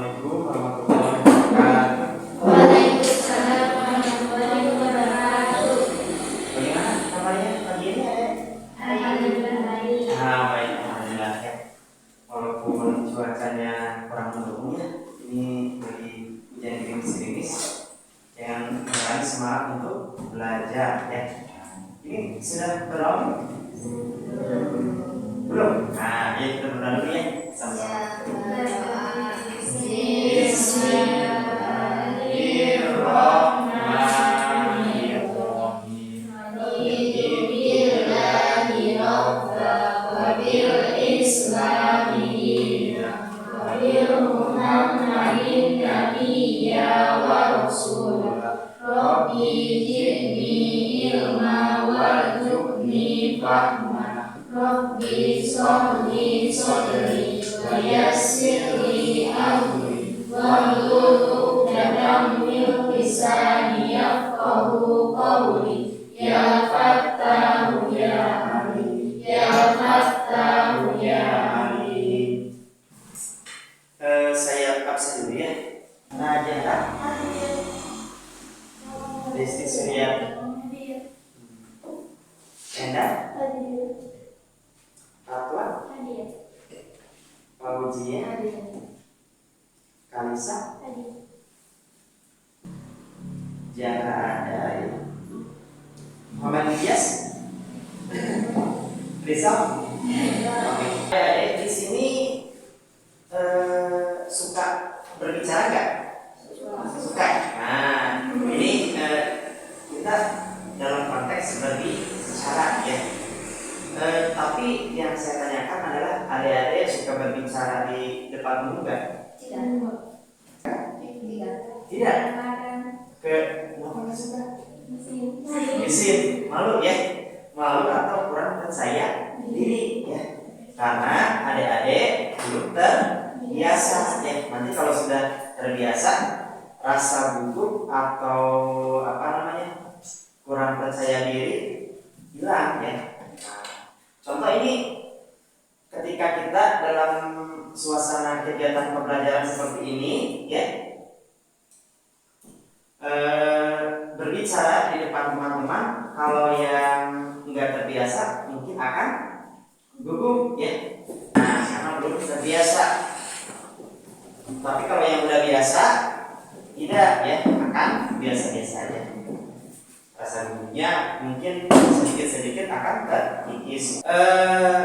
Assalamualaikum warahmatullahi wabarakatuh. Waalaikumsalam warahmatullahi wabarakatuh. Bagaimana kabarnya pagi ini, Adek? Alhamdulillah baik. Baik, alhamdulillah ya. Walaupun cuacanya kurang mendukung ya, ini lagi hujan gerimis-gerimis. Jangan mengurangi semangat untuk belajar ya. Ini sudah berapa? Belum? Nah, ya kita berdoa dulu ya. Sama-sama. Rabbi sholli sholli wa yassirli amri wahlul 'uqdatam min lisani yafqahu qawli ya fattahu ya alim ya fattahu ya alim. Saya absen dulu ya. Najah Desti Suryati Enda Fatwa Fauzia Kalisa Jara ada ya. Muhammad Ilyas Rizal. Oke. Di sini suka berbicara nggak? Suka. Nah, ini kita dalam konteks berbicara ya. Tapi yang saya tanyakan adalah adik-adik suka berbicara di depan umum nggak? Tidak. Ke apa nggak suka? Mesin. Malu ya? Malu atau kurang percaya diri ya? Karena adik-adik belum terbiasa ya. Nanti kalau sudah terbiasa, rasa gugup atau kurang percaya diri hilang ya. Contoh ini ketika kita dalam suasana kegiatan pembelajaran seperti ini ya, berbicara di depan teman-teman, kalau yang enggak terbiasa mungkin akan gugup ya, karena belum terbiasa. Tapi kalau yang udah biasa tidak ya, akan biasa-biasa aja. Rasa gugupnya mungkin sedikit-sedikit akan terkikis.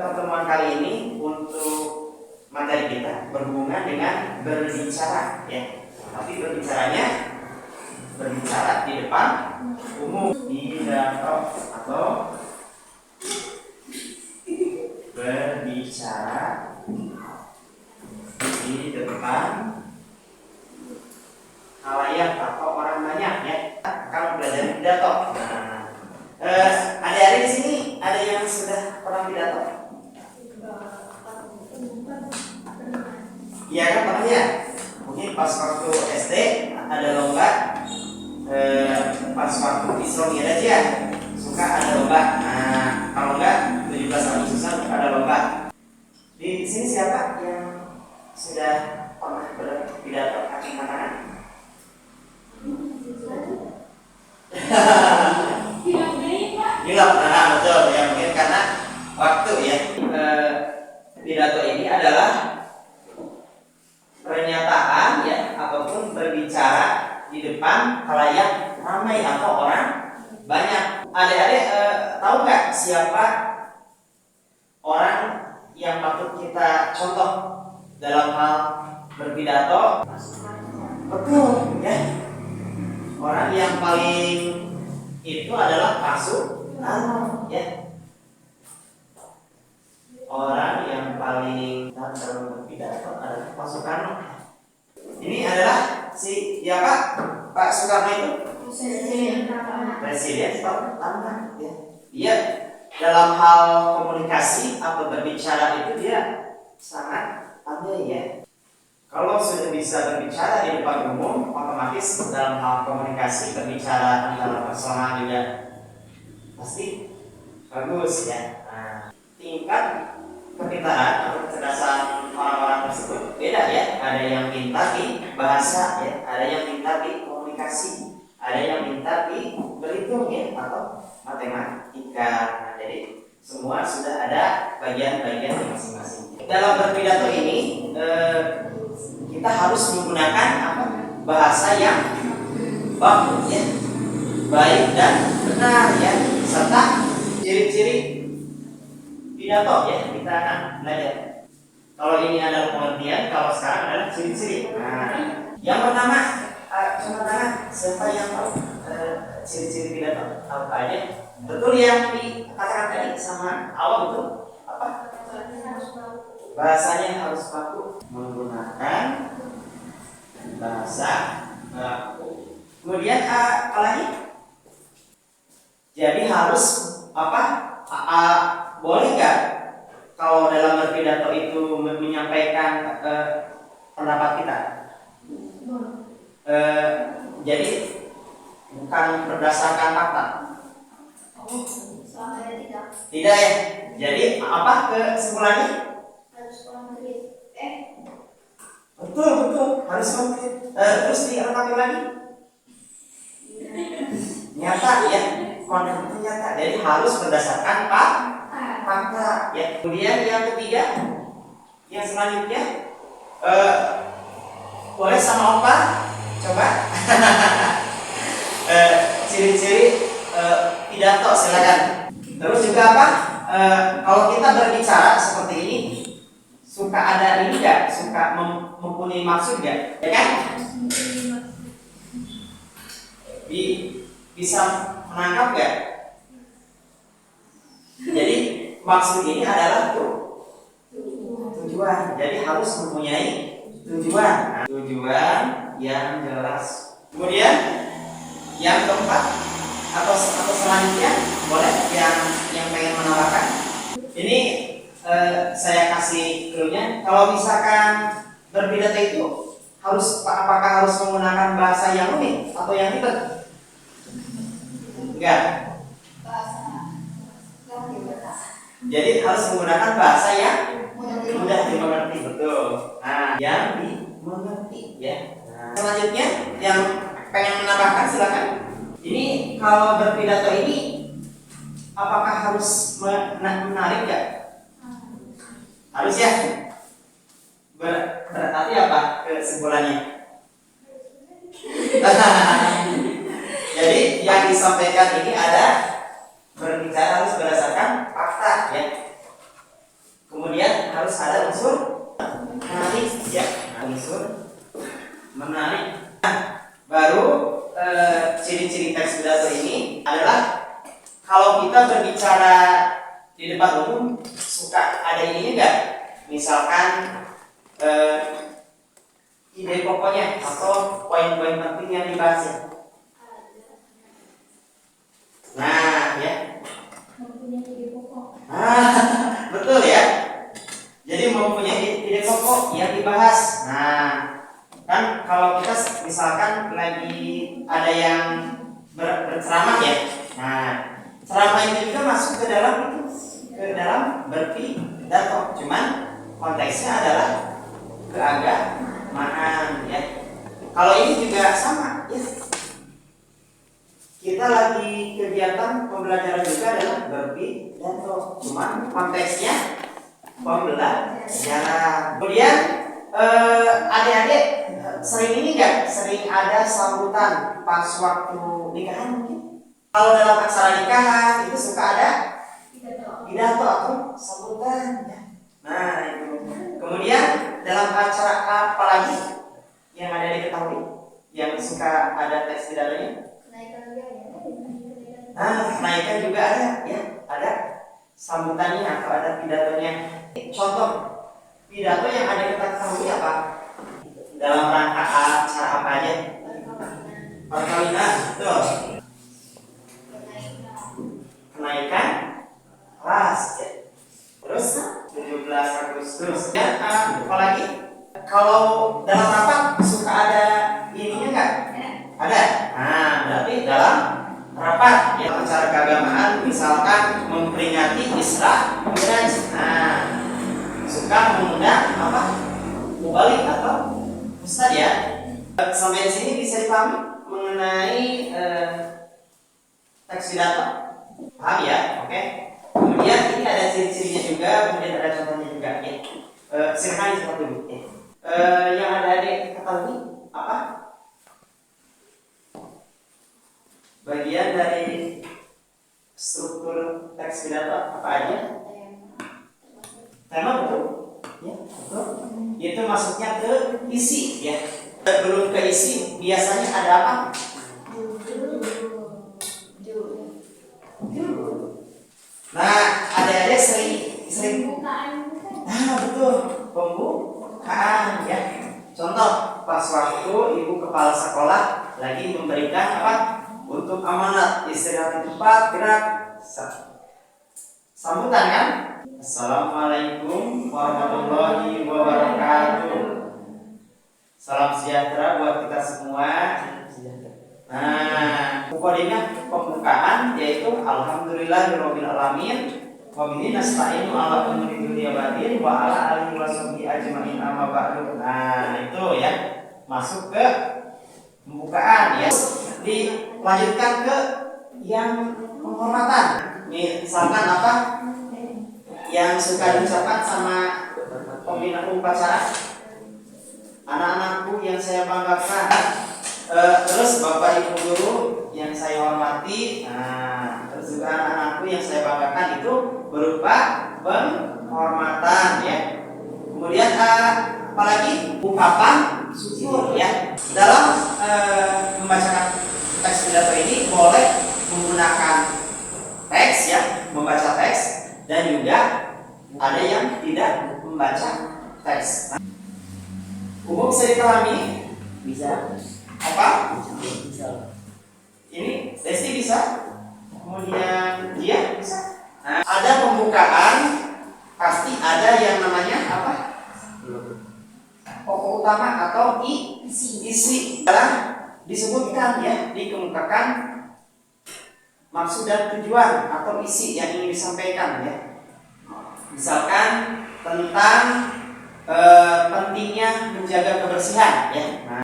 Pertemuan kali ini untuk materi kita berhubungan dengan berbicara ya. Tapi berbicara di depan umum, pidato atau berbicara di depan halayak atau orang banyak ya. Kalau belajar pidato, adik-adik di sini ada yang sudah pernah pidato? Iya kan, pernah ya? Mungkin pas waktu SD ada lomba, pas waktu Islam ya suka ada lomba. Nah, kalau enggak 17 Agustusan ada lomba. Di sini siapa yang sudah pernah berpidato? Angkat tangan. Hilang, betul ya, mungkin karena waktu ya. Pidato ini adalah pernyataan ya, ataupun berbicara di depan khalayak ramai atau orang banyak. Adik-adik tahu nggak siapa orang yang patut kita contoh dalam hal berpidato? Betul ya. Orang yang paling itu adalah Pak Soekarno ya. Orang yang paling dalam berpidato adalah Pak Soekarno. Ini adalah Pak Soekarno itu presiden pertama ya. Dia dalam hal komunikasi atau berbicara itu dia sangat pandai ya. Kalau sudah bisa berbicara di depan umum, otomatis dalam hal komunikasi berbicara antara personal juga pasti bagus ya. Tingkat kepintaran atau kecerdasan orang-orang tersebut beda ya. Ada yang pintar di bahasa ya, ada yang pintar di komunikasi, ada yang pintar di berhitung ya atau matematika. Nah, jadi semua sudah ada bagian-bagian masing-masing. Dalam berpidato ini kita harus menggunakan apa? Bahasa yang bagus ya, baik dan benar ya, serta ciri-ciri pidato ya kita akan belajar. Kalau ini adalah pengertian, kalau sekarang adalah ciri-ciri. Nah, yang pertama, siapa yang tahu ciri-ciri pidato apa aja? Betul yang dikatakan tadi sama awal betul apa? Bahasanya harus baku, menggunakan bahasa baku. Kemudian apa lagi? Jadi harus apa? Boleh nggak kalau dalam berpidato itu menyampaikan pendapat kita? Jadi bukan berdasarkan fakta. Tidak ya. Jadi apa kesimpulannya? Betul harus konkret. Terus dilengkapi lagi. Nyata ya, konkret itu nyata. Jadi harus berdasarkan fakta ya. Kemudian yang ketiga, yang selanjutnya boleh sama Opa coba ciri-ciri pidato silakan. Terus juga apa? Kalau kita berbicara seperti ini, suka ada ini nggak? Suka mempunyai maksud nggak? Ya kan? Bisa menangkap nggak? Jadi maksud ini adalah tujuan. Jadi harus mempunyai tujuan. Nah, tujuan yang jelas. Kemudian yang keempat atau selanjutnya boleh yang pengen menambahkan. Ini saya kasih clue-nya. Kalau misalkan berpidato itu apakah harus menggunakan bahasa yang rumit atau yang ribet? Enggak. Jadi harus menggunakan bahasa yang mudah dimengerti, betul. Nah, yang dimengerti ya. Nah, selanjutnya yang pengen menambahkan silakan. Ini kalau berpidato ini apakah harus menarik nggak? Harus ya. Berarti apa kesimpulannya? Jadi yang disampaikan ini ada berbicara harus berdasarkan fakta ya. Kemudian harus ada unsur menarik ya, unsur menarik. Baru ciri-ciri teks pidato ini adalah kalau kita berbicara di depan umum suka ada ini enggak? Misalkan ide pokoknya atau poin-poin penting yang dibahas ya. Nah, ya. Mempunyai ide pokok. Betul ya. Jadi mempunyai ide pokok yang dibahas. Nah, kan kalau kita misalkan lagi ada yang berceramah ya. Nah, ceramah itu juga masuk ke dalam berpidato. Cuman konteksnya adalah keagamaan ya. Kalau ini juga sama ya. Kita lagi kegiatan pembelajaran juga adalah berpidato. Cuman konteksnya pembelajaran. Kemudian adik-adik sering ini enggak? Sering ada sambutan pas waktu nikahan mungkin? Kalau dalam acara nikahan itu suka ada pidato atau sambutan ya. Nah, itu. Kemudian dalam acara apa lagi yang ada diketahui yang suka ada teks pidatonya? Kenaikan juga ada ya, ada sambutannya atau ada pidatonya. Contoh pidato yang ada kita ketahui apa? Dalam rangka acara apa aja? Perkawinan, betul. Kenaikan kelas ya. Terus 17 Agustus. Dan apa lagi? Kalau dalam rapat suka ada ininya enggak? Ada. Nah, berarti dalam rapat ya, acara keagamaan misalkan memperingati Isra Mi'raj. Nah, suka mengundang apa? Mubalik Ustaz ya. Sampai di sini bisa dipahami mengenai teks pidato. Paham ya? Oke. Kemudian ini ada ciri-cirinya juga, kemudian ada contohnya juga ya. Silakan dicatat dulu ya. Yang ada di ketahui apa? Bagian dari struktur teks pidato apa aja? Tema betul? Ya, betul. Itu masuknya ke isi ya. Belum ke isi, biasanya ada apa? Nah, adik-adik sering betul, pembukaan ya. Contoh, pas waktu ibu kepala sekolah lagi memberikan apa? Untuk amanat, istirahat di tempat, gerak. Sambutan kan? Assalamualaikum warahmatullahi wabarakatuh. Salam sejahtera buat kita semua. Nah, pokoknya pembukaan yaitu alhamdulillahirabbil alamin wa bihi nasta'inu ala umuri dunya waddin wa ala alihi washabihi ajmain amma ba'du. Nah, itu ya masuk ke pembukaan ya. Dilanjutkan ke yang penghormatan. Misalkan apa yang suka diucapkan sama pembina upacara, anak-anakku yang saya banggakan, terus bapak ibu guru yang saya hormati, nah, terus juga anak-anakku yang saya banggakan itu berupa penghormatan ya. Kemudian apalagi ungkapan syukur ya. Dalam membacakan teks pidato ini boleh menggunakan teks ya, membaca teks, dan juga ada yang tidak membaca teks. Umum bisa dipahami? Bisa. Apa? Bisa. Ini Desti bisa. Kemudian dia bisa. Nah, ada pembukaan, pasti ada yang namanya apa? Pokok utama atau isi. Adalah disebutkan ya, dikemukakan maksud dan tujuan atau isi yang ingin disampaikan ya. Misalkan tentang pentingnya menjaga kebersihan ya. Nah,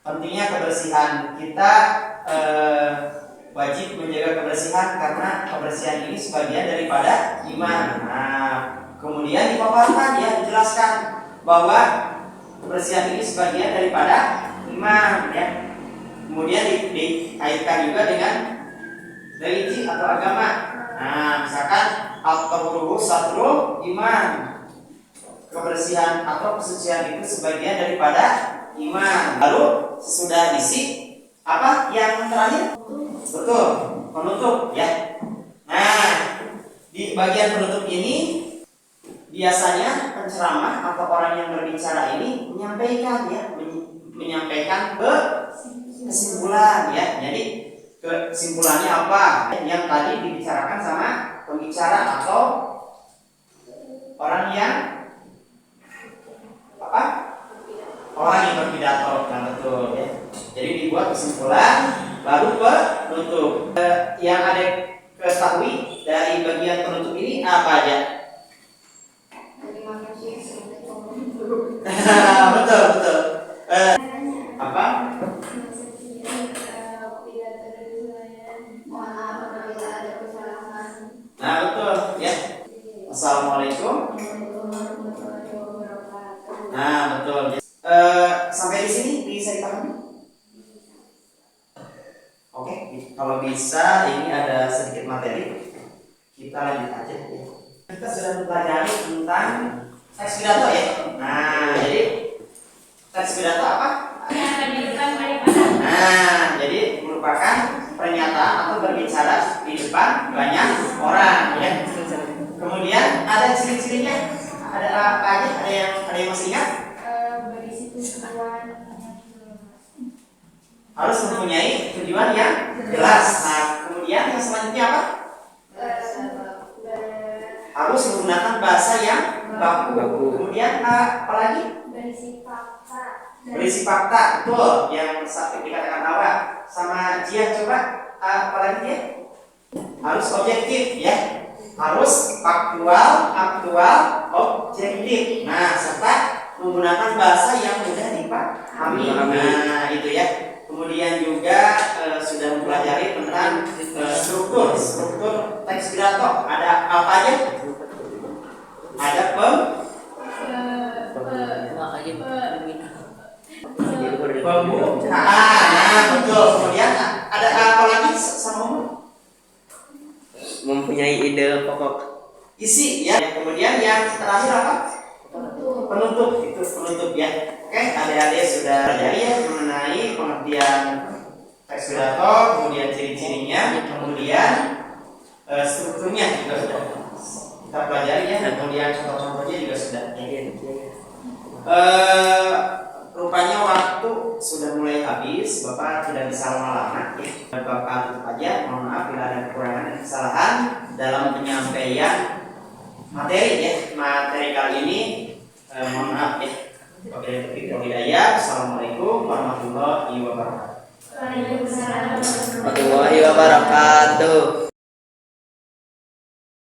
pentingnya kebersihan kita wajib menjaga kebersihan karena kebersihan ini sebagian daripada iman. Nah, kemudian dipaparkan ya, dijelaskan bahwa kebersihan ini sebagian daripada iman ya. Kemudian dikaitkan juga dengan religi atau agama. Nah, misalkan at-tahuru satrul iman. Kebersihan atau kesucian itu sebagian daripada iman. Lalu sesudah isi apa yang terakhir? Betul, penutup ya. Nah, di bagian penutup ini biasanya penceramah atau orang yang berbicara ini menyampaikan ya, menyampaikan kesimpulan ya. Jadi kesimpulannya apa yang tadi dibicarakan sama pembicara atau orang yang apa? Orang yang berpidato, yang betul ya. Jadi dibuat kesimpulan baru penutup. Yang ada ketahui dari bagian penutup ini apa aja? Terima kasih. Betul. Apa? Nah, betul ya. Assalamualaikum. Nah, betul. Sampai di sini bisa dipahami? Oke, kalau bisa ini ada sedikit materi. Kita lanjut aja ya. Kita sudah mempelajari tentang teks pidato ya. Nah, jadi teks pidato apa? Nah, jadi merupakan pernyataan atau berbicara di depan banyak orang ya. Kemudian ada ciri-cirinya. Ada apa aja? Ada yang masih ingat? Berisi tujuan. Harus mempunyai tujuan yang jelas. Nah, kemudian yang selanjutnya apa? Harus menggunakan bahasa yang baku. Kemudian apa lagi? Berisi fakta. Berisi fakta, betul. Yang dikatakan awal sama Jia, coba apa lagi dia? Harus objektif ya. Harus faktual, aktual, objektif. Nah, serta menggunakan bahasa yang mudah Nah, itu ya. Kemudian juga sudah mempelajari tentang struktur teks pidato. Ada apa aja? Ada pembukaan. Nah, betul. Kemudian ada apa lagi sama umum? Mempunyai ide pokok. Isi ya. Kemudian yang terakhir apa? Penutup. Itu penutup ya. Oke, adik-adik sudah pelajari ya mengenai pengertian teks pidato, kemudian ciri-cirinya, kemudian strukturnya juga sudah kita pelajari ya, kemudian contoh-contohnya juga sudah. Rupanya waktu sudah mulai habis, Bapak tidak bisa lama-lama ya. Bapak tutup aja, mohon maaf bila ada kekurangan dan kesalahan dalam penyampaian materi ya. Materi kali ini mohon maaf ya. Assalamualaikum warahmatullahi wabarakatuh. Waalaikumsalam. Warahmatullahi wabarakatuh.